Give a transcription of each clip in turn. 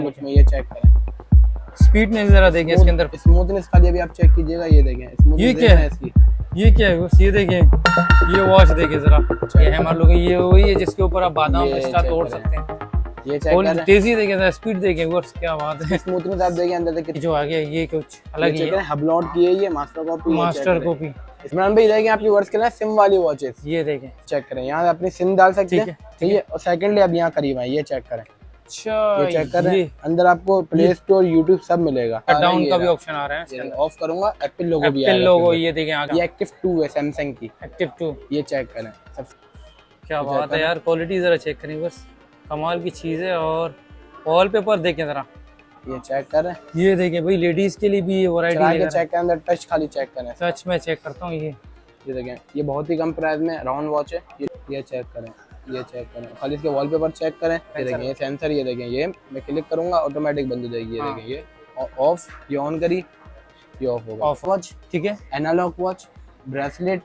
Look में, ये check करें। स्पीडनेस जरा देखें इसके अंदर, स्मूथनेस का भी आप चेक कीजिएगा, ये देखें। ये क्या है इसकी, ये क्या है बस ये देखें, ये वॉच देखें जरा, ये है मान लो कि ये वही है जिसके ऊपर आप बादाम ये पिस्ता check तोड़ करें। सकते हैं। ये चेक और करें। तेजी देखें जरा, स्पीड देखें बस, क्या बात है। स्मूथनेस आप देखिए अंदर तक, जो आगे ये कुछ अलग ही चेक है, करें। हबलॉट की है ये, master copy, master copy. Imran भाई देखिए आपकी वर्ड्स के ना सिम वाली वॉचेस, ये देखें, चेक करें। यहाँ अपनी सिम डाल सकते ठीक हैं, है, ठीक है। और सेकंडली अब यहाँ करीब है, ये चेक करें। अच्छा ये चेक करें, ये अंदर आपको प्ले स्टोर, यूट्यूब सब मिलेगा। कट डाउन का भी ऑप्शन आ रहा है इसके ये अंदर। ऑफ करूंगा, एप्पल लोगो भी एप्पल आएगा। लोगो ये देखें आगे, ये एक्टिव 2 है सैमसंग की, एक्टिव 2। ये चेक करें। सब क्या बात है यार, क्वालिटी जरा चेक करें बस, कमाल की चीज़ है। और वॉलपेपर देखें जरा, ये चेक करें। ये देखें भाई, लेडीज के लिए भी ये वैरायटी चला के लेकर चेक करें, अंदर टच खाली चेक करें। सच में चेक करता हूँ। ये देखें, ये बहुत ही कम प्राइस में राउंड वॉच है। ये चेक करें, ये चेक करें। खाली इसके वॉलपेपर चेक करें। ये देखें, ये सेंसर, ये देखें, ये मैं क्लिक करूंगा ऑटोमेटिक बंद हो जाएगी। ये देखें, ये ऑफ, ये ऑन करी, ये ऑफ होगा। ऑफ वॉच, ठीक है, एनालॉग वॉच, ब्रेसलेट,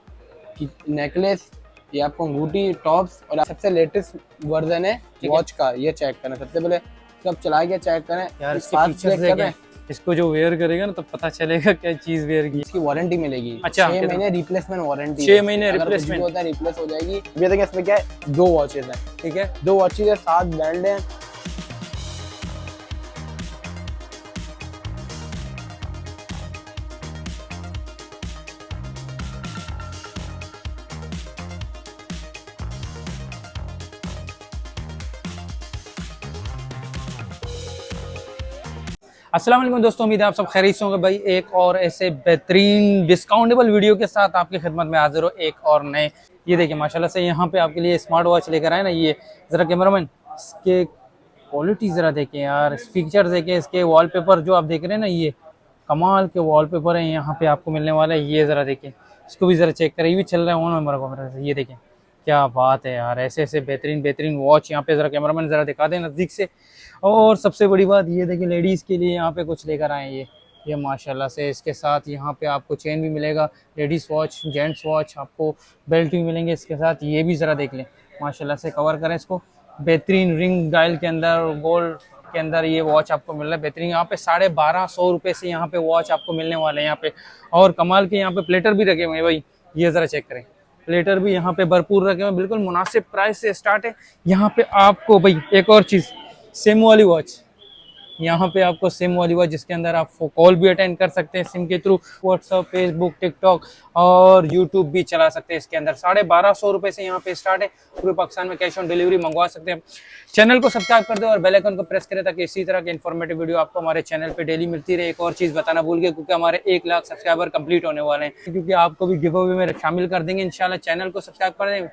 नेकलेस, ये आपको अंगूठी, टॉप्स, और सबसे लेटेस्ट वर्जन है वॉच का। ये चेक करें सबसे पहले, सब चला के चेक करें यार इसके फास्ट फीचर्स चेक करें। देखें, इसको जो वेयर करेगा ना तब पता चलेगा क्या चीज वेयर की। इसकी वारंटी मिलेगी। अच्छा, 6 महीने रिप्लेसमेंट वारंटी। 6 महीने अगर कुछ भी रिप्लेसमेंट होता है रिप्लेस हो जाएगी। ये देखिए, इसमें क्या है, 2 वॉचेस हैं, ठीक है। 2 वॉचेस है, 7 बैंड हैं। अस्सलाम वालेकुम दोस्तों, उम्मीद है आप सब खैरियत से होंगे। भाई एक और ऐसे बेहतरीन डिस्काउंटेबल वीडियो के साथ आपकी खिदमत में हाजिर हो, एक और नए। ये देखिए माशाल्लाह से यहाँ पे आपके लिए स्मार्ट वॉच लेकर आए ना। ये ज़रा कैमरामैन इसके क्वालिटी ज़रा देखें यार, फीचर देखें, इसके वॉलपेपर जो आप देख रहे हैं ना, ये कमाल के वॉलपेपर हैं यहाँ पे आपको मिलने वाला है। ये ज़रा देखें, इसको भी ज़रा चेक करें, ये भी चल रहा है ऑन कैमरा से। ये देखें क्या बात है यार, ऐसे ऐसे बेहतरीन बेहतरीन वॉच यहाँ पे ज़रा कैमरामैन ज़रा दिखा दें नज़दीक से। और सबसे बड़ी बात ये देखिए, लेडीज़ के लिए यहाँ पे कुछ लेकर आए ये माशाल्लाह से। इसके साथ यहाँ पे आपको चेन भी मिलेगा, लेडीज़ वॉच, जेंट्स वॉच, आपको बेल्ट भी मिलेंगे इसके साथ। ये भी ज़रा देख लें माशाल्लाह से, कवर करें इसको। बेहतरीन रिंग डायल के अंदर, गोल्ड के अंदर ये वॉच आपको मिल रहा है बेहतरीन। यहाँ पे 1250 रुपये से यहाँ पे वॉच आपको मिलने वाले हैं यहाँ पे। और कमाल के यहाँ पे प्लेटर भी रखे हुए हैं भाई, ये ज़रा चेक करें, प्लेटर भी यहाँ पे भरपूर रखे हुए हैं, बिल्कुल मुनासिब प्राइस से स्टार्ट है यहाँ पे आपको। भाई एक और चीज़, सिम वाली वॉच, यहाँ पे आपको सिम वाली वॉच जिसके अंदर आप कॉल भी अटेंड कर सकते हैं सिम के थ्रू, व्हाट्सअप, फेसबुक, टिकटॉक और यूट्यूब भी चला सकते हैं इसके अंदर। 1250 रुपये से यहाँ पे स्टार्ट है। पूरे पाकिस्तान में कैश ऑन डिलीवरी मंगवा सकते हैं। चैनल को सब्सक्राइब कर दे और बेल आइकन को प्रेस करें ताकि इसी तरह के इन्फॉर्मेटिव वीडियो आपको हमारे चैनल पे डेली मिलती रहे। एक और चीज़ बताना भूल गए, क्योंकि हमारे 1 लाख सब्सक्राइबर कंप्लीट होने वाले हैं, क्योंकि आपको भी गिव अवे में शामिल कर देंगे इंशाल्लाह। चैनल को सब्सक्राइब कर दें,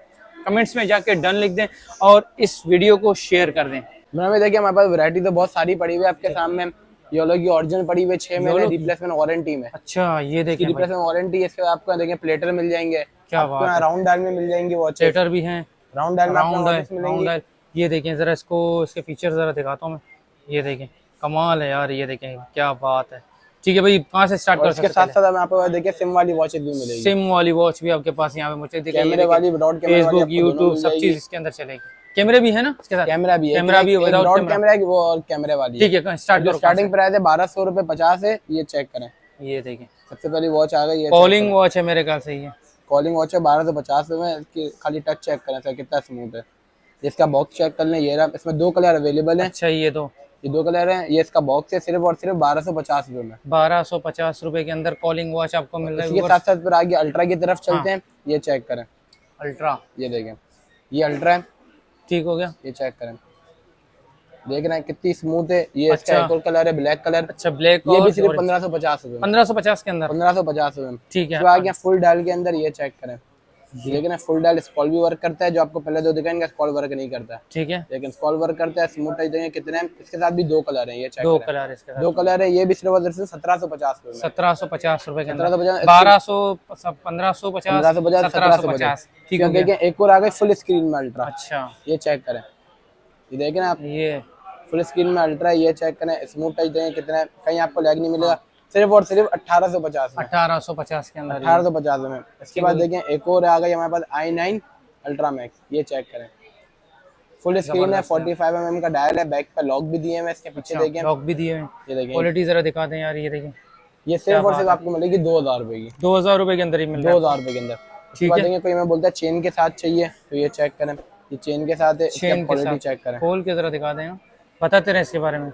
कमेंट्स में जाके डन लिख दें और इस वीडियो को शेयर कर दें। मैंने देखिए हमारे पास वैरायटी तो बहुत सारी पड़ी हुई है आपके सामने। योलो की ओरिजिनल पड़ी हुई है 6 महीने रिप्लेसमेंट वारंटी में। अच्छा ये देखिए रिप्लेसमेंट वारंटी, इसके आपको देखें प्लेटर मिल जाएंगे, क्या बात है, राउंड डायल में मिल जाएंगे वॉचेस, प्लेटर भी हैं, राउंड डायल में आपको राउंड वॉचेस मिलेंगी। डायल। ये देखें ज़रा, इसको इसके फीचर ज़रा दिखाता हूँ मैं। ये देखें कमाल है यार, ये देखें क्या बात है। ठीक है भाई, कहाँ से स्टार्ट कर सकते हैं? इसके साथ साथ हमें आपको देखिए सिम वाली वॉचेस भी मिलेगी। सिम वाली वॉच भी आपके पास यहाँ पे मुझे देखिए, कैमरे वाली, विदाउट कैमरे वाली, फेसबुक, यूट्यूब सब चीज़ इसके अंदर चलेगी। कैमरे भी है ना इसके साथ? कैमरा भी है, कैमरा भी विदाउट कैमरा की वो, और कैमरे वाली। ठीक है, स्टार्ट करो। स्टार्टिंग प्राइस है 1200 रुपये 50 है। ये चेक करें, ये देखें सबसे पहली वॉच आ गई है। कॉलिंग वॉच है मेरे ख्याल से। ये कॉलिंग वॉच है 1250 में। इसकी खाली टच चेक करें सर कितना स्मूथ है। इसका बॉक्स चेक कर लें, ये रहा। इसमें 2 कलर अवेलेबल हैं। अच्छा ये 2 कलर हैं। ये इसका बॉक्स है सिर्फ और सिर्फ 1250 रुपये में। 1250 रुपये के अंदर कॉलिंग वॉच आपको मिल रहा है। इसके साथ साथ फिर आगे अल्ट्रा की तरफ चलते हैं। ये चेक करें, अल्ट्रा, ये देखें, ये अल्ट्रा है। ठीक हो गया। ये चेक करें, देख रहे हैं कितनी स्मूथ है। ये इसका एक और कलर है ब्लैक कलर। अच्छा ब्लैक, ये भी सिर्फ 1550 रुपये। 1550 के अंदर, 1550 रुपये। ठीक है। जो आ गया फुल डायल के अंदर, ये चेक करें, लेकिन फुल डायल स्क्रॉल भी वर्क करता है। जो आपको पहले 2 दिखाएंगे स्क्रॉल वर्क नहीं करता है, ठीक है, लेकिन स्क्रॉल वर्क करता है। स्मूथ टच देंगे कितने हैं। इसके साथ भी 2 कलर हैं। ये चेक 2 करें, कलर इसके साथ, 2 कलर है। ये भी सिर्फ और सिर्फ 1750 रुपये में। 1750 रुपये के अंदर, 1750, 1200, 1550, 1750, ठीक है। देखिए एक और आ गई फुल स्क्रीन में अल्ट्रा। अच्छा ये चेक करें, ये देखें आप, ये फुल स्क्रीन में अल्ट्रा। ये चेक करें, स्मूथ टच देंगे कितने हैं। कहीं आपको लैग नहीं मिलेगा। सिर्फ और सिर्फ 1850 में। 1850 के अंदर, 1850 में। इसके बाद देखें एक और आ गई हमारे पास i9 अल्ट्रा मैक्स। ये चेक करें, फुल स्क्रीन है, 45 mm का डायल है, बैक पे लॉक भी दिए हैं इसके पीछे देखिए। लॉक भी दिए हैं। ये देखिए, क्वालिटी जरा दिखा दें यार, ये देखें, ये सिर्फ और सिर्फ आपको मिलेगी 2000 रुपए की, 2000 रुपए के अंदर ही मिल रहा है। 2000 रुपए के अंदर। उसके ठीक बाद है। देखिए कोई मैं बोलता है चेन के साथ चाहिए तो ये चेक करें, ये चेन के साथ है, इसकी चेन के क्वालिटी साथ चेक करें। खोल के जरा दिखा दें, बताते रहे इसके बारे में।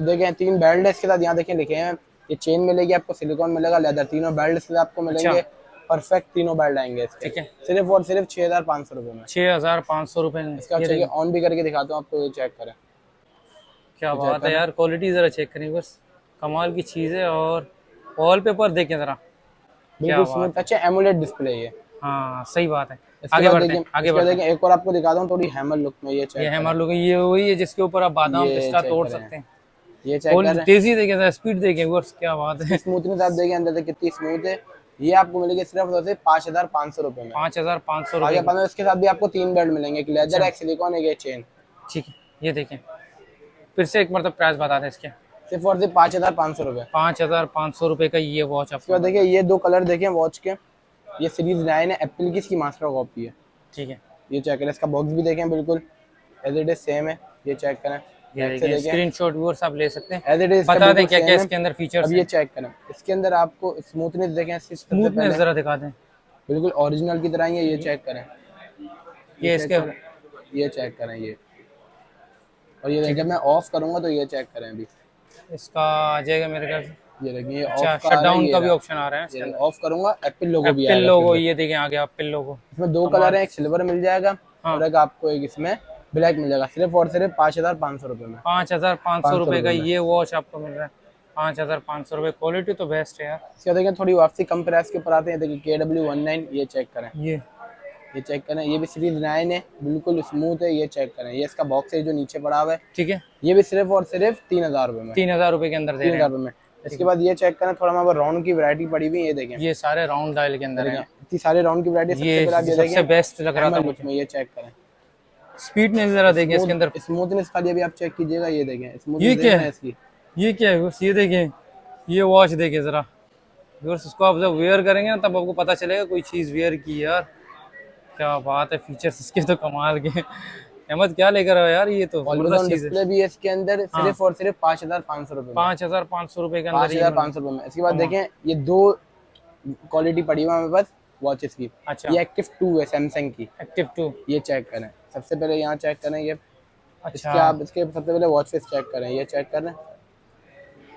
देखें 3 बेल्ट है इसके साथ, यहाँ देखें लिखे हैं, ये चेन मिलेगी आपको, सिलिकॉन मिलेगा, लेदर, तीनों बेल्ट इसके साथ आपको मिलेंगे। परफेक्ट तीनों बेल्ट आएंगे इसके। ठीक है। सिर्फ और सिर्फ 6500 रुपए में। 6500 रुपए में। इसका ये चलिए ऑन भी करके दिखाता हूँ आपको, ये चेक करें। क्या बात है यार, क्वालिटी जरा चेक करें, बस कमाल की चीज है। और वॉलपेपर देखें जरा, बिल्कुल स्मूथ टच है, एमुलेट डिस्प्ले है ये। हाँ सही बात है। इसके आगे बाद बढ़ते देखिए, हैं, आगे इसके बाद बढ़ते देखिए एक और आपको दिखाता हूँ थोड़ी हैमर लुक में, ये हैं। चेक ये करें। हमारे लोग, ये वही है जिसके ऊपर आप बादाम ये पिस्ता चेक तोड़ करें। सकते हैं। ये चेक करें, तेजी देखें, स्पीड देखें वर्स, क्या बात है। स्मूथनेस आप देखिए अंदर तक कितनी स्मूथ है। ये आपको मिलेगी सिर्फ और सिर्फ 5500 रुपए में। 5500 आगे रुपए। इसके साथ भी आपको 3 बेल्ट मिलेंगे, एक लेदर, एक सिलिकॉन, एक चेन। ठीक है, ये देखें, फिर से एक मतलब प्राइस बता दें इसके। सिर्फ और सिर्फ 5500 रुपए। 5500 रुपए का ये वॉच इसके बाद आपको। देखिए ये 2 कलर देखें वॉच के, ये सीरीज 9 है, एप्पल की इसकी मास्टर कॉपी है। ठीक है, ये चेक करें, इसका बॉक्स भी देखें बिल्कुल एज इट इज सेम है, ये चेक करें। ये देखिए, स्क्रीनशॉट व्यूअर्स आप ले सकते हैं। एज इट इज बता दें क्या क्या इसके अंदर फीचर्स अब ये चेक करें, इसके अंदर आपको स्मूथनेस देखें, स्मूथनेस जरा दिखा दें। बिल्कुल ओरिजिनल की तरह ही है, ये चेक करें। ये इसके ये चेक करें ये, और ये देखिए मैं ऑफ करूंगा तो ये चेक करें अभी, इसका आ जाएगा मेरे ख्याल से। ये देखिए, ये अच्छा, ऑफ शट डाउन का भी ऑप्शन आ रहा है इसके है, अंदर। ऑफ करूंगा एप्पल लोगो भी एप्पल आएगा। लोगो, ये देखें आगे एप्पल लोगो। इसमें 2 कलर है, एक सिल्वर मिल जाएगा और एक आपको एक इसमें ब्लैक मिल जाएगा, सिर्फ और सिर्फ 5500 रुपए में। 5500 रुपए का ये वॉच आपको मिल रहा है। 5500 रुपए, क्वालिटी तो बेस्ट है यार। इसका देखिए थोड़ी वापसी कम प्राइस के ऊपर आते हैं, देखिए KW19, ये चेक करें, ये चेक करें, ये भी सीरीज 9 है, बिल्कुल स्मूथ है, ये चेक करें। ये इसका बॉक्स है जो नीचे पड़ा हुआ है। ठीक है, ये भी सिर्फ और सिर्फ 3000 रुपए में। 3000 रुपए के अंदर दे रहे 3000 रुपए में। इसके बाद ये चेक करें, थोड़ा हमारे राउंड की वैरायटी पड़ी हुई है, ये देखें, हैं। ये सारे राउंड डायल के अंदर है। इतनी सारे राउंड की वैरायटी। ये सबसे बेस्ट लग रहा था मुझे। में, ये चेक करें, स्पीडनेस जरा देखें इसके अंदर। स्मूथनेस खाली अभी आप चेक कीजिएगा, ये देखें ये स्मूथनेस क्या है? इसकी। ये क्या है व्यूअर्स, ये देखें, ये वॉच देखें जरा व्यूअर्स, इसको आप जब वेयर करेंगे ना तब आपको पता चलेगा कोई चीज़ वेयर की है यार। क्या बात है, फीचर्स इसके तो कमाल के। अहमद क्या लेकर आया यार, ये तो जबरदस्त चीज़ है। डिस्प्ले भी है इसके अंदर, सिर्फ और सिर्फ 5500 रुपए में। 5500 रुपए के अंदर। 5500 रुपए में। इसके बाद देखें ये 2 क्वालिटी पड़ी हुई है हमारे पास वॉचेस की। अच्छा, ये एक्टिव 2 है सैमसंग की, एक्टिव 2। ये चेक करें, सबसे पहले यहाँ चेक करें ये। अच्छा, इसके आप इसके सबसे पहले वॉच फेस चेक करें, ये चेक करें,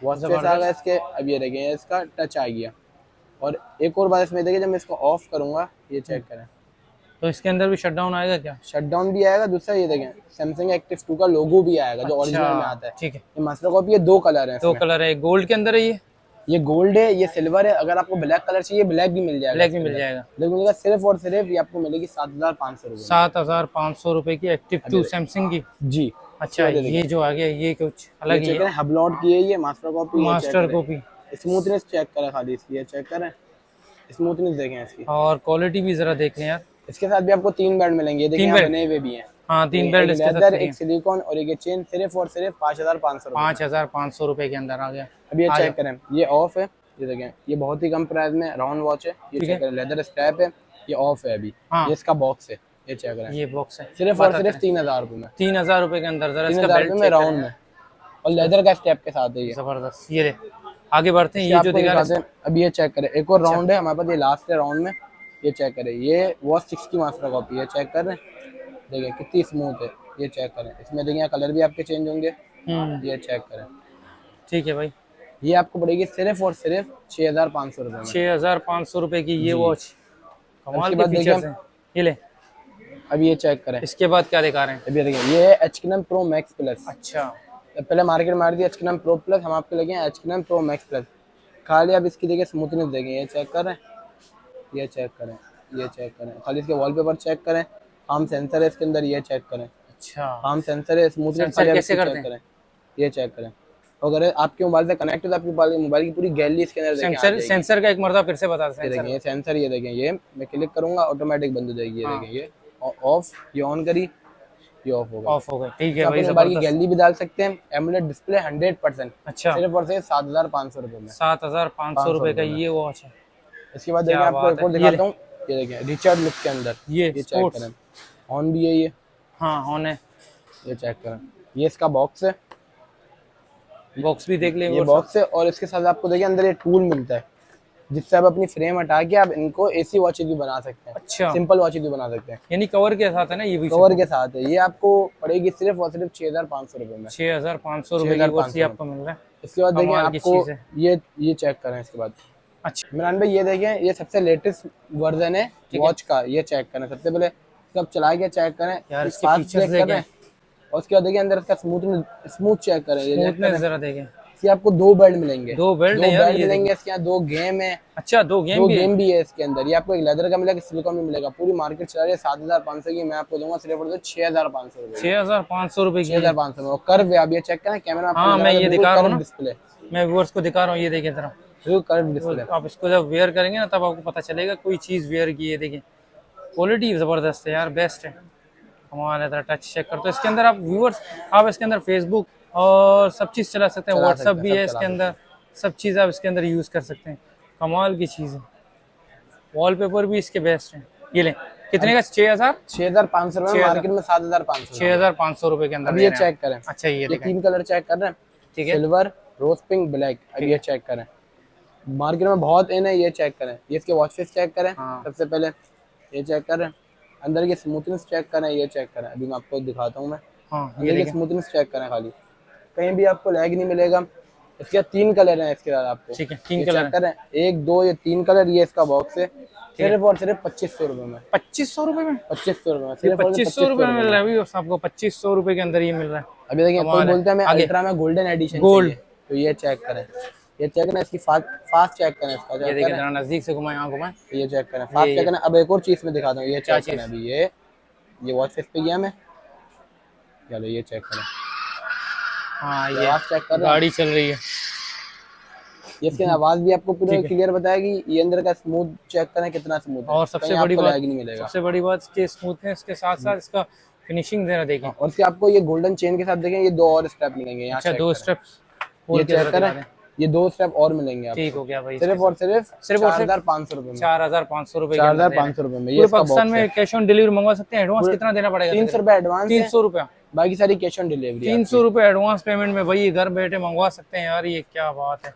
वॉच फेस आ गया इसके। अब ये देखिए इसका टच आ गया। और एक और बात इसमें देखिए, जब मैं इसको ऑफ करूंगा, ये चेक करें, तो इसके अंदर भी शटडाउन आएगा क्या? शटडाउन भी आएगा। दूसरा ये देखें सैमसंग एक्टिव 2 का लोगो भी आएगा जो ओरिजिनल में आता है। ठीक है, ये मास्टर कॉपी है, 2 कलर है, 2 कलर है, गोल्ड के अंदर है ये गोल्ड है, ये सिल्वर है। अगर आपको ब्लैक कलर चाहिए, ब्लैक भी मिल जाएगा, ब्लैक भी मिल जाएगा। ब्लैक मिलेगा। सिर्फ और सिर्फ ये आपको मिलेगी 7500 रुपए। 7500 रुपए की एक्टिव 2 सैमसंग की। जी। अच्छा, ये जो आ गया ये कुछ अलग ही है। हबलॉट की है ये, master copy. Master copy. Smoothness check करें खाली इसकी, ये चेक करें, स्मूथनेस देखें इसकी। और क्वालिटी भी जरा देखें यार। इसके साथ भी आपको 3 बेल्ट मिलेंगे, ये देखिए यहाँ बने हुए भी हैं। हाँ, 3 बेल्ट इसके साथ, एक सिलिकॉन और एक चेन, सिर्फ और सिर्फ 5500 रुपए। 5500 रुपए के अंदर आ गया। अब ये चेक करें, ये ऑफ है, ये देखें, ये बहुत ही कम प्राइस में राउंड वॉच है, ये चेक करें, लेदर स्ट्रैप है, ये ऑफ है अभी। ये इसका बॉक्स है, ये चेक करें, ये बॉक्स है, सिर्फ और सिर्फ 3000 रुपए में। 3000 रुपए के अंदर जरा इसका 3000 बेल्ट रुपए में राउंड में, और लेदर का स्ट्रैप के साथ है ये, जबरदस्त। ये ले आगे बढ़ते हैं, ये जो दिखा रहे हैं। अब ये चेक करें, एक और राउंड है हमारे पास, ये लास्ट है राउंड में, ये चेक करें, ये वॉच 6 की मास्टर कॉपी है, चेक कर रहे हैं, देखिए कितनी स्मूथ है, ये चेक करें। इसमें देखिए कलर भी आपके चेंज होंगे, ये चेक करें। ठीक है भाई, ये आपको पड़ेगी सिर्फ और सिर्फ 6500 रुपए में। 6500 रुपए की ये वॉच, कमाल के फीचर्स हैं। ये ले, अब ये चेक करें, इसके बाद क्या दिखा रहे हैं? अब ये देखिए, ये है H9 Pro Max Plus। अच्छा, पहले मार्केट में आ रही थी H9 Pro Plus, हम आपके लगे हैं H9 Pro Max Plus। खाली अब इसकी देखिए स्मूथनेस देखें, ये चेक करें, ये चेक करें, ये चेक करें, खाली इसके वॉलपेपर चेक करें, आर्म सेंसर है इसके अंदर, ये चेक करें। अच्छा, आर्म सेंसर है, स्मूथनेस कैसे करते हैं? ये चेक करें। अगर आपके मोबाइल से कनेक्ट है तो आपके मोबाइल की पूरी गैलरी इसके अंदर सेंसर का एक मरतबा फिर से बता दें। देखिए ये सेंसर, ये देखें, ये मैं क्लिक करूंगा ऑटोमेटिक बंद हो जाएगी, ये देखें, ये ऑफ, ये ऑन करी, ये ऑफ हो गया, ऑफ हो गई। ठीक है भाई, मोबाइल की गैलरी भी डाल सकते हैं, एमुलेट डिस्प्ले 100%। अच्छा, सिर्फ और सिर्फ 7500 रुपए में। 7500 रुपए का ये वॉच है। इसके बाद देखिए आपको एक और दिखाता हूँ, ये देखिए रिचर्ड लुक के अंदर, ये चेक करें, ऑन भी है ये। हाँ, ऑन है। ये चेक करें, ये इसका बॉक्स है, बॉक्स भी देख ले ये बॉक्स है। और इसके साथ आपको देखिए अंदर ये टूल मिलता है, जिससे आप अपनी फ्रेम हटा के आप इनको एसी वॉचेस भी बना सकते हैं, अच्छा, सिंपल वॉचेस भी बना सकते हैं। यानी कवर के साथ है ना ये भी? कवर के साथ है। ये आपको पड़ेगी सिर्फ और सिर्फ 6,500 रुपये में। 6,500 रुपये की वॉच ये आपको मिल रहा है। इसके बाद देखिए कमाल की आपको चीज़ है। ये चेक करें। इसके बाद अच्छा, इमरान भाई ये देखें, ये सबसे लेटेस्ट वर्जन है वॉच का। ये चेक करें, सबसे पहले सब चला के चेक करें, यार इसके फास्ट फीचर्स चेक करें। और उसके बाद देखिए अंदर इसका स्मूथ चेक करें। ये चेक स्मूथनेस करें, जरा देखें। इसके आपको 2 बेल्ट मिलेंगे, 2 बेल्ट है यार, ये मिलेंगे। इसके यहाँ 2 गेम है, अच्छा 2 गेम भी है। गेम भी है इसके अंदर। ये आपको एक लेदर का मिलेगा, सिलिकॉन में मिलेगा। पूरी मार्केट चला रही है 7,500 की, मैं आपको दूंगा सिर्फ और सिर्फ 6,500 रुपये। 6,500 रुपये की। 6,500 में। और कर्व है, आप ये चेक करें कैमरा। हाँ मैं ये दिखा रहा हूँ ना, डिस्प्ले, मैं व्यूअर्स को दिखा रहा हूँ, ये देखें जरा। Curve display. आप इसको जब वेयर करेंगे ना तब आपको पता चलेगा कोई चीज़ वेयर की। ये देखें क्वालिटी ज़बरदस्त है यार, बेस्ट है, कमाल है। टच चेक कर, तो इसके अंदर आप व्यूअर्स, आप इसके अंदर फेसबुक और सब चीज़ चला सकते हैं, व्हाट्सअप भी है इसके अंदर, सब चीज़ आप इसके अंदर यूज़ कर सकते हैं। कमाल की चीज़ है। वॉलपेपर भी इसके बेस्ट हैं। ये लें, कितने का? 6,500 में, मार्केट में 7,500। 6,500 रुपये के अंदर। अब ये चेक करें। अच्छा ये 3 कलर चेक कर रहे हैं, ठीक है, सिल्वर, रोज पिंक, ब्लैक। अब ये चेक करें, मार्केट में बहुत इन है। ये चेक करें, ये इसके वॉच फेस चेक करें। हाँ। सबसे पहले ये चेक करें, अंदर की स्मूथनेस चेक करें। ये चेक करें, अभी मैं आपको दिखाता हूँ। मैं हाँ अंदर की स्मूथनेस चेक करें, खाली कहीं भी आपको लैग नहीं मिलेगा। इसके 3 कलर हैं इसके साथ आपको, ठीक है, 3 ये कलर चेक करें, 1 2 ये 3 कलर। ये इसका बॉक्स है, सिर्फ और सिर्फ 2,500 रुपये में। 2,500 रुपये में? 2,500 रुपये में, ये सिर्फ 2,500 रुपये में मिल रहा है अभी आपको, 2,500 रुपये के अंदर ये मिल रहा है। अभी देखिए कोई बोलता है मैं आगे। अल्ट्रा में गोल्डन एडिशन गोल्ड, तो ये चेक करें, ये चेक करें। इसकी फास्ट चेक करें, इसका ये चेक देखिए करें, जरा नजदीक से घुमाएं, यहाँ घुमाएं, ये चेक करें, फास्ट चेक करें। अब एक और चीज में दिखाता हूँ, ये क्या चेक करें। अभी ये वॉच फेस पे गया मैं, चलो ये चेक करें। हाँ ये आवाज चेक कर रहे हैं, गाड़ी चल रही है। ये इसकी आवाज भी आपको पूरा क्लियर बताएगी। ये अंदर का स्मूथ चेक करें, कितना स्मूथ है। और सबसे बड़ी बात, नहीं मिलेगा। सबसे बड़ी बात इसके स्मूथनेस के साथ साथ इसका फिनिशिंग जरा देखें। और इसके आपको ये गोल्डन चेन के साथ देखें, ये 2 और स्टेप मिलेंगे यहाँ। अच्छा 2 स्टेप्स, ये चेक करें, ये 2 स्टेप और मिलेंगे आपको। ठीक हो गया भाई। सिर्फ और सिर्फ 4,500 रुपये में। 4,500 रुपये, 4,500 रुपये में। ये पूरे पाकिस्तान में कैश ऑन डिलीवरी मंगवा सकते हैं। एडवांस कितना देना पड़ेगा? 300 रुपये एडवांस, 300 रुपया, बाकी सारी कैश ऑन डिलीवरी। 300 रुपये एडवांस पेमेंट में भाई ये घर बैठे मंगवा सकते हैं यार। ये क्या बात है,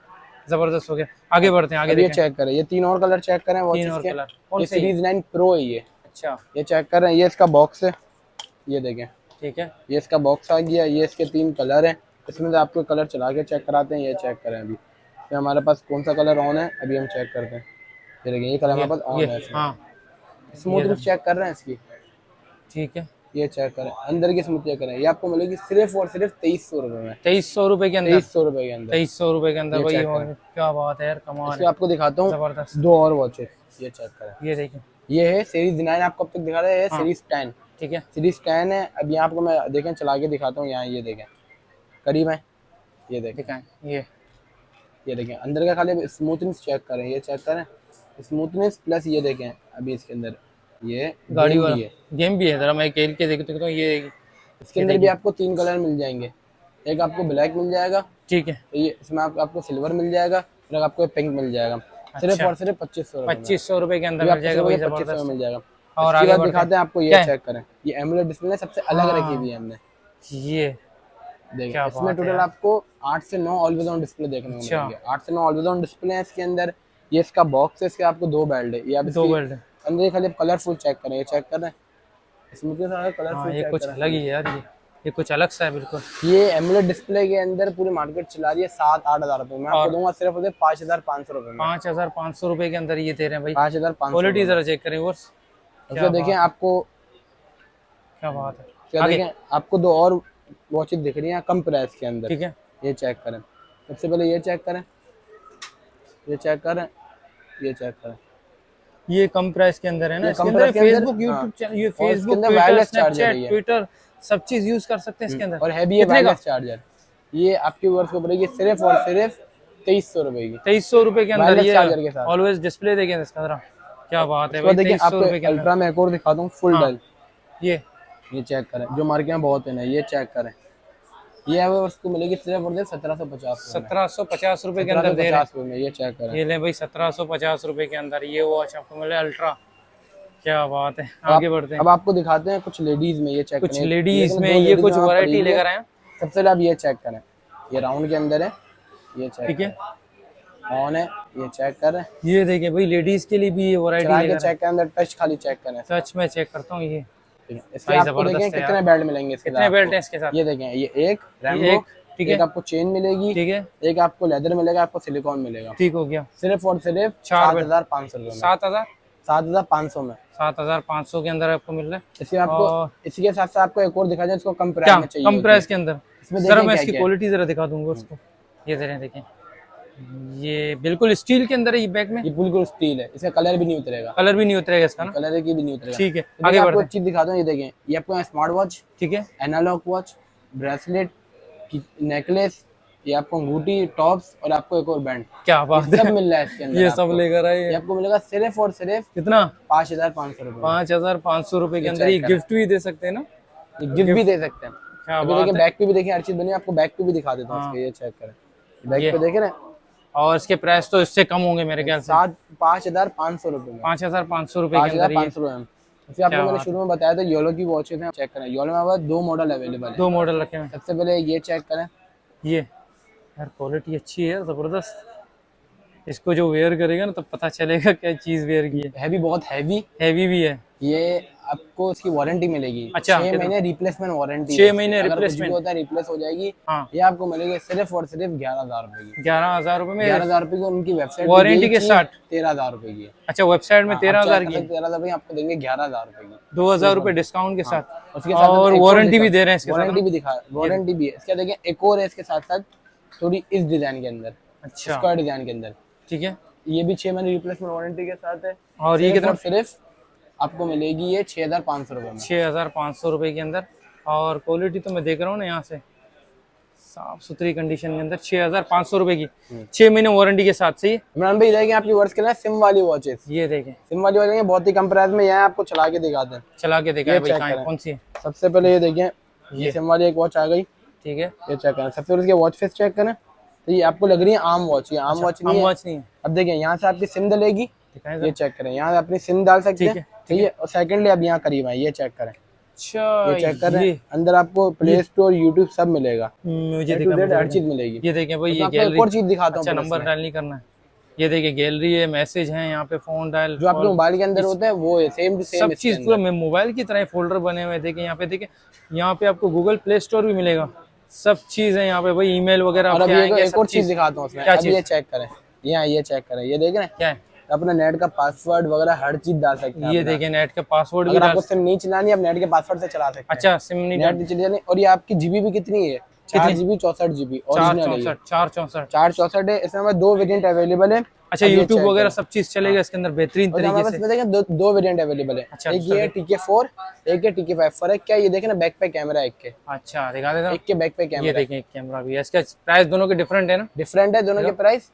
जबरदस्त हो गया। आगे बढ़ते हैं, आगे ये चेक करें, ये 3 और कलर चेक करें। 3 और कलर कौन से? सीरीज 9 प्रो है ये। अच्छा ये चेक कर रहे हैं, ये इसका बॉक्स है, ये देखें, ठीक है, ये इसका बॉक्स आ गया। ये इसके 3 कलर हैं, इसमें से आपको कलर चला के चेक कराते हैं। ये चेक करें अभी ये हमारे पास कौन सा कलर ऑन है, अभी हम चेक करते हैं। ये देखें, ये कलर हमारे पास ऑन है। हाँ स्मूथनेस चेक कर रहे हैं इसकी, ठीक है, ये चेक करें, अंदर की स्मूथ चेक करें। ये आपको मिलेगी सिर्फ और सिर्फ 2,300 रुपये में। 2,300 रुपये के अंदर, 2,300 रुपये के अंदर, 2,300 रुपये के अंदर भाई। चेक करें। क्या बात है यार, कमाल इसमें है, आपको दिखाता हूँ जबरदस्त। 2 और वॉचेस, ये चेक करें। ये देखिए, ये है सीरीज 9, आपको अब तक दिखा रहे हैं सीरीज 10। ठीक है, सीरीज 10 है। अब यहाँ आपको मैं देखें चला के दिखाता हूँ। यहाँ ये देखें, करीब है, ये देखें, दिखाएं। ये देखें अंदर का खाली स्मूथनेस चेक करें। ये चेक करें, स्मूथनेस प्लस ये देखें अभी इसके अंदर ये गाड़ी वाला है, गेम भी है। जरा मैं खेल के देखता हूँ। ये इसके अंदर भी आपको 3 कलर मिल जाएंगे। एक आपको ब्लैक मिल जाएगा, ठीक है, ये इसमें आपको सिल्वर मिल जाएगा, और एक आपको पिंक मिल जाएगा। सिर्फ और सिर्फ 2,500 रुपये, 2,500 रुपये के अंदर मिल जाएगा भाई, 2,500 में मिल जाएगा। और आगे आगे दिखाते हैं आपको, ये चेक करें। ये एमुलेट डिस्प्ले सबसे अलग रखी हुई है हमने, ये देखिए इसमें टोटल आपको 8 से 9 ऑलवेज ऑन डिस्प्ले देखने को मिलेंगे। 8 से 9 ऑलवेज ऑन डिस्प्ले है इसके अंदर। ये इसका बॉक्स है, इसके आपको 2 बेल्ट है। ये आप 2 बेल्ट अंदर खाली कलरफुल चेक करें, ये चेक कर रहे हैं, इसमें तो सारा कलरफुल। ये कुछ अलग ही है यार, ये कुछ अलग सा है बिल्कुल। ये एमुलेट डिस्प्ले के अंदर पूरी मार्केट चला रही है 7-8 हज़ार रुपये में। आपको दूंगा सिर्फ 5,500 रुपये में। 5,500 रुपये के अंदर ये दे रहे हैं भाई। 5,500। क्वालिटी जरा चेक करें वर्स, क्या देखें आपको, क्या बात है। क्या देखें आपको 2 और वॉचेस दिख रही हैं कम प्राइस के अंदर, ठीक है, ये चेक करें। सबसे पहले ये चेक करें, ये चेक करें, ये चेक करें। ये कम प्राइस के अंदर है ना। इसके कम अंदर प्राइस के अंदर, फेसबुक, यूट्यूब, ये फेसबुक, अंदर वायरलेस चार्जर स्नैपचैट, ट्विटर सब चीज यूज कर सकते हैं इसके अंदर। और है भी ये वायरलेस चार्जर। ये आपके व्यूअर्स को पड़ेगी सिर्फ और सिर्फ 2,300 रुपये की। 2,300 रुपये के अंदर वायरलेस ये चार्जर के साथ। ऑलवेज डिस्प्ले देखें इसका जरा, क्या बात है भाई। देखिए 2,300 रुपये के आपको अंदर अल्ट्रा में एक और दिखाता हूँ, फुल डल। ये चेक करें, जो मार्केट में बहुत है ना, ये चेक करें। ये है उसको मिलेगी सिर्फ और सिर्फ 1,750 रुपये के अंदर दे रहे हैं। में। ये चेक करें, ये ले भाई 1,750 रुपये के अंदर ये वॉच आपको मिले अल्ट्रा। क्या बात है, आगे बढ़ते हैं। अब आपको दिखाते हैं कुछ लेडीज में, ये चेक कुछ करें। लेडीज में दो ये ladies कुछ वहाँ वैरायटी खड़ी है। लेकर आए हैं। सबसे पहले आप ये चेक करें, ये राउंड के अंदर है, ये चेक ठीक है, ऑन है, ये चेक करें। ये देखिए भाई लेडीज के लिए भी ये वैरायटी चला के लेकर आए। चेक करें, अंदर टच खाली चेक करें। सच में चेक करता हूँ ये ठीक है, इसके भाई आपको देखें जबरदस्त है कितने यार। बेल्ट मिलेंगे इसके कितने साथ बेल्ट आपको। है इसके साथ? ये देखें, ये एक ये रैम्बो, एक, ठीक एक है, आपको चेन मिलेगी, ठीक है, एक आपको लेदर मिलेगा, आपको सिलिकॉन मिलेगा। ठीक हो गया। सिर्फ और सिर्फ 4,500 7,500 रुपए में, 7,000 7,500 में। 7,500 के अंदर आपको मिल रहा है। इसमें आपको और इसी के साथ साथ आपको एक और दिखा जाए, इसको कम क्या प्राइस में चाहिए कम होती प्राइस है। के अंदर? इसमें जरा देखें मैं क्या इसकी क्या है। क्वालिटी जरा दिखा दूंगा उसको। ये जरा देखें, ये बिल्कुल स्टील के अंदर है ये बैग में, ये बिल्कुल स्टील है, इसका कलर भी नहीं उतरेगा, कलर भी नहीं उतरेगा इसका ना। कलर की भी नहीं उतरेगा। ठीक है, तो आगे देखिए, आपको बढ़ते एक चीज दिखाता हूँ, ये देखें, ये आपको स्मार्ट वॉच, ठीक है, एनालॉग वॉच, ब्रेसलेट, नेकलेस, ये आपको अंगूठी, टॉप्स और आपको एक और बैंड, क्या बात सब है, मिल रहा है इसके अंदर। ये सब आपको। लेकर आए। ये आपको मिलेगा सिर्फ और सिर्फ कितना? 5,500 रुपए में। 5,500 रुपए के ये अंदर ये check करें। गिफ्ट भी दे सकते हैं ना। ये गिफ्ट भी दे सकते हैं। क्या अभी बात देखिए है। बैक पे भी देखिए, हर चीज बनी है, आपको बैक पे भी दिखा देता हूँ हाँ। इसके, ये चेक करें, बैक ये। पे देखे ना, और इसके प्राइस तो इससे कम होंगे मेरे ख्याल से। 5,500 रुपए में, 5,500 रुपए के अंदर ये 5,500 रुपए में। जैसे आपको क्या मैंने बात शुरू में बताया था, योलो की वॉचेस हैं, चेक करें। योलो में हमारे 2 मॉडल अवेलेबल है। 2 मॉडल रखे हैं। सबसे पहले ये चेक करें, ये यार क्वालिटी अच्छी है, जबरदस्त। इसको जो वेयर करेगा ना तब पता चलेगा क्या चीज वेयर की है। हैवी, बहुत हैवी, हैवी भी है। ये आपको इसकी वारंटी मिलेगी। अच्छा, 6 कितना? महीने रिप्लेसमेंट वारंटी। 6 महीने अगर कुछ भी रिप्लेसमेंट। होता है रिप्लेस हो जाएगी। हाँ, ये आपको मिलेगी सिर्फ और सिर्फ 11,000 रुपए की। 11,000 रुपए में 11,000 रुपए की उनकी वेबसाइट वारंटी के साथ 13,000 रुपए की है। अच्छा, वेबसाइट में 13,000 की, 13,000 रुपए आपको देंगे 11,000 रुपए की, 2,000 रुपए डिस्काउंट के साथ। उसके साथ और वारंटी भी दे रहे हैं इसके साथ वारंटी ना? भी दिखा, वारंटी भी है इसका। देखिए एक और है इसके साथ साथ, थोड़ी इस डिजाइन के अंदर, अच्छा, स्क्वायर डिजाइन के अंदर, ठीक है। ये भी 6 महीने रिप्लेसमेंट वारंटी के साथ है। और ये कितना? सिर्फ आपको मिलेगी ये 6,500 रुपए में। 6,500 रुपए के अंदर। और क्वालिटी तो मैं देख रहा हूँ ना यहाँ से, साफ सुथरी कंडीशन के अंदर 6,500 रुपए की, 6 महीने वारंटी के साथ। सही है। इमरान भाई रहेंगे आपकी वर्ष के लिए सिम वाली वॉचेस। ये देखें, सिम वाली वॉचेस बहुत ही कम प्राइस में, यहाँ आपको चला के दिखाते हैं। चला के देखा है भाई, check कहाँ है, करें। कौन सी है? सबसे पहले ये देखें, ये सिम वाली एक वॉच आ गई, ठीक है। ये चेक करें। सबसे पहले उसके वॉच फेस चेक करें, तो ये आपको लग रही है आम वॉच, ये आम वॉच नहीं है। वॉच नहीं है, अब देखिए यहाँ से आपकी सिम डलेगी, दिखाएं ये जरा। चेक करें, यहाँ अपनी सिम डाल सकते ठीक हैं, है, ठीक है। और सेकंडली अब यहाँ करीब है, ये चेक करें, अच्छा, ये चेक करें। ये अंदर आपको प्ले स्टोर, यूट्यूब सब मिलेगा, मुझे A to दिखा, Z मुझे हर दिखा। चीज मिलेगी। ये देखें भाई, ये आपको एक गैलरी। और चीज दिखाता हूँ अच्छा, पूरा नंबर इसमें। डायल नहीं करना है। ये देखिए गैलरी है, मैसेज है यहाँ पे, फोन डायल, जो आपके मोबाइल के अंदर होता है वो है सेम टू सेम। सब चीज पूरा मोबाइल की तरह फोल्डर बने हुए हैं। देखिए यहाँ पे, देखिए यहाँ पे आपको गूगल प्ले स्टोर भी मिलेगा, सब चीज है यहाँ पे भाई, ईमेल वगैरह और आपके अभी आएंगे, एक सब और चीज चीज। दिखाता हूँ उसमें। क्या अभी चीज? ये चेक करें, यहाँ ये चेक करें, ये देखें ना, क्या है? अपना नेट का पासवर्ड वगैरह हर चीज डाल सकते हैं ये अपना। देखिए नेट का पासवर्ड भी अगर डाल। आपको सिम नहीं चलानी है, आप नेट के पासवर्ड से चला सकते हैं। अच्छा, सिम नहीं नेट नहीं चलानी। और ये आपकी जीबी भी कितनी है? 4 GB 64 GB ओरिजिनल है ये। 464। 464 है। इसमें हमारे 2 वेरिएंट अवेलेबल है। अच्छा, अब ये यूट्यूब check वगैरह करें। सब चीज चलेगा इसके अंदर बेहतरीन और हमारे तरीके पास से। इसमें देखें दो वेरिएंट अवेलेबल है। अच्छा, एक ये है TK4, एक है TK5। फर्क क्या है? ये देखें ना, बैक पे कैमरा है एक के, अच्छा दिखा देता हूँ। एक के बैक पे ये कैमरा देखें एक कैमरा भी है, इसका प्राइस दोनों के डिफरेंट है ना? डिफरेंट है दोनों के प्राइस।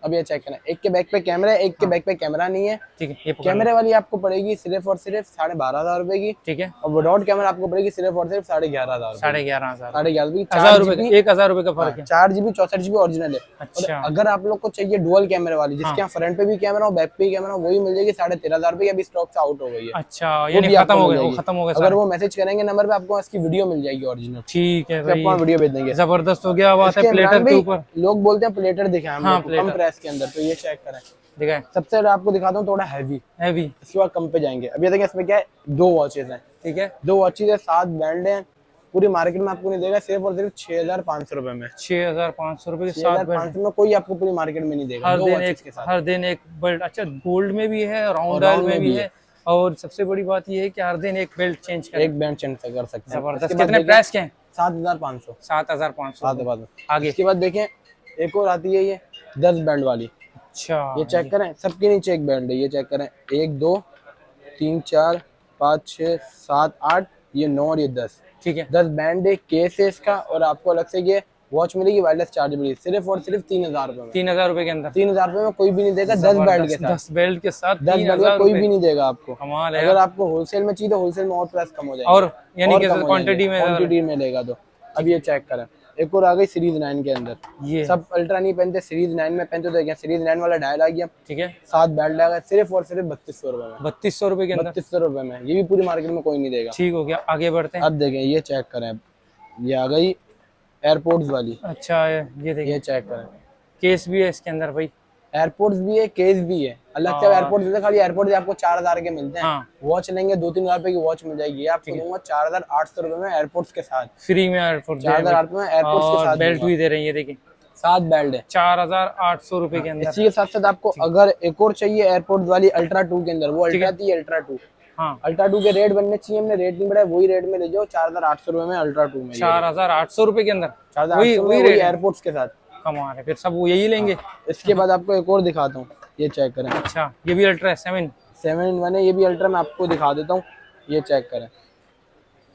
अब ये चेक करें, एक के बैक पे कैमरा है, एक के बैक पे कैमरा नहीं है। ठीक है, ये पकड़ कैमरे वाली आपको पड़ेगी सिर्फ और सिर्फ 12,500 रुपए की, ठीक है। और विदाउट कैमरा आपको पड़ेगी सिर्फ और सिर्फ 11,500 11,500 11,500 1000 रुपए का, 1,000 रुपए का फर्क है। 4 GB 64 GB ओरिजिनल है। और अच्छा, अगर आप लोग को चाहिए डुअल कैमरे वाली जिसके यहाँ फ्रंट पे भी कैमरा हो बैक पे भी कैमरा हो, वही मिल जाएगी 13,500 रुपए की। अभी स्टॉक से आउट हो गई है। अच्छा, वो यानी भी खत्म आपको हो मिल गया, वो जाएगी। खत्म हो गया अगर सारा। वो मैसेज करेंगे नंबर पे, आपको इसकी वीडियो मिल जाएगी ओरिजिनल। ठीक है आपको भाई, वीडियो भेज देंगे। जबरदस्त हो गया। बात है इसके प्लेटर इमरान के भाई, ऊपर लोग बोलते हैं प्लेटर दिखाएं हम हाँ, लोग को, कम प्लेटर। प्राइस के अंदर, तो ये चेक करें। दिखाए सबसे पहले आपको दिखाता हूँ थोड़ा हैवी, हैवी। इसके बाद कम पे जाएंगे। अब ये देखिए इसमें क्या है, 2 वॉचेस हैं, ठीक है, 2 वॉचेस है, 7 बैंड हैं। पूरी मार्केट में आपको नहीं देगा, सिर्फ और सिर्फ 6,500 रुपए में। 6,500 रुपए के साथ 6,500 में कोई आपको पूरी मार्केट में नहीं देगा। हर 2 दिन वॉचेस एक, के साथ। हर दिन एक बेल्ट। अच्छा, गोल्ड में भी है, राउंड और डायल round में में भी भी है, और सबसे बड़ी बात ये है कि हर दिन एक बेल्ट चेंज करें। एक बैंड चेंज कर सकते हैं। जबरदस्त। इसके बाद कितने देखें, प्राइस के हैं? 7,500। 7,500। सात बाद आगे। इसके बाद देखें एक और आती है, ये 10 बैंड वाली। अच्छा, ये चेक करें, सबके नीचे एक बैंड है। ये चेक करें, 1 2 3 4 5 6 7 8, ये 9 और ये 10। ठीक है, 10 बैंड है, केस है इसका, और आपको अलग से ये वॉच मिलेगी वायरलेस चार्जेबल, सिर्फ और सिर्फ 3,000 रुपए में। 3,000 रुपए के अंदर 3,000 रुपए में कोई भी नहीं देगा 10 बैंड के साथ। 10 बेल्ट के साथ 10 बैंड 3,000 का कोई रुपए। भी नहीं देगा आपको। कमाल है अगर यार। आपको होलसेल में चाहिए तो होलसेल में और प्राइस कम हो जाएगा, और यानी कि क्वांटिटी में क्वांटिटी में लेगा तो। अब ये चेक करें, एक और आ गई सीरीज 9 के अंदर। ये सब अल्ट्रा नहीं पहनते, सीरीज 9 में पहनते, तो देखिए सीरीज 9 वाला डायल आ गया, ठीक है, 7 बेल्ट आ गया, सिर्फ और सिर्फ 3200 रुपए में। 3200 रुपए के अंदर। 3200 रुपए में, ये भी पूरी मार्केट में कोई नहीं देगा। ठीक हो गया, आगे बढ़ते हैं। अब देखें ये चेक करें, ये आ गई एयरपोर्ट्स वाली, अच्छा ये देखिए, ये चेक करें, केस भी है इसके अंदर भाई। एयरपोर्ट्स भी है, केस भी है, अलग से एयरपोर्ट्स देते, खाली एयरपोर्ट्स आपको 4000 के मिलते हैं। हाँ। वॉच लेंगे 2-3 हजार रुपए की वॉच मिल जाएगी, ये आपको दूंगा 4800 रुपए में एयरपोर्ट्स के साथ, फ्री में एयरपोर्ट 4000 रुपए में एयरपोर्ट्स के और साथ बेल्ट दूंगा। भी दे रहे हैं, ये देखिए 7 बेल्ट है, 4800 रुपए के अंदर। इसी के साथ साथ आपको अगर एक और चाहिए एयरपोर्ट्स वाली अल्ट्रा 2 के अंदर, वो अल्ट्रा थी, अल्ट्रा 2, हाँ अल्ट्रा 2 के रेट बनने चाहिए, हमने रेट नहीं बढ़ाया, वही रेट में ले जाओ 4800 रुपए में अल्ट्रा 2 में, 4800 रुपए के अंदर 4800 रुपए वही एयरपोर्ट्स के साथ। कमाल है, फिर सब वो यही लेंगे। इसके बाद आपको एक और दिखाता हूँ, ये चेक करें, अच्छा ये भी अल्ट्रा 7। 7-in-1 है, ये भी अल्ट्रा, मैं आपको दिखा देता हूँ, ये चेक करें,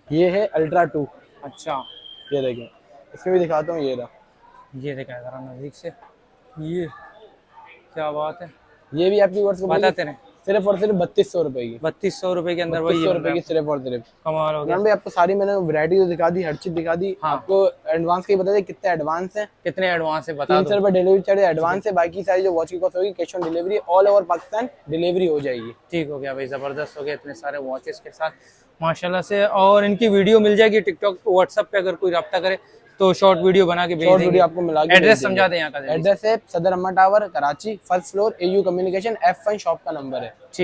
ये है अल्ट्रा 2, अच्छा ये देखें, इसमें भी दिखाता हूँ, ये रहा, ये देखा है जरा नजदीक से, ये क्या बात है, ये भी आपकी वर्ष बताते रहे। सिर्फ और सिर्फ 3200 रुपए की, 3200 रुपए के अंदर 3200 वही रुपए की सिर्फ और सिर्फ। कमाल हो गया। भाई आपको सारी मैंने वैरायटी तो दिखा दी, हर चीज दिखा दी, हाँ। आपको एडवांस के ही बता दें कितने एडवांस है, कितने एडवांस है बता 300 दो। रुपए डिलीवरी चार्ज एडवांस है, बाकी सारी जो वॉच की कॉस्ट होगी cash on delivery, all over Pakistan delivery हो जाएगी। ठीक हो गया भाई, जबरदस्त हो गया इतने सारे वॉचेस के साथ माशाल्लाह से। और इनकी वीडियो मिल जाएगी टिकटॉक व्हाट्सएप पे, अगर कोई रब्ता करे तो शॉर्ट वीडियो बना के भेज शॉर्ट देंगे। वीडियो आपको मिला के एड्रेस समझा दें यहाँ का। एड्रेस है सदर अम्मा tower Karachi, first floor, AU communication, F1 shop का नंबर है। ठीक।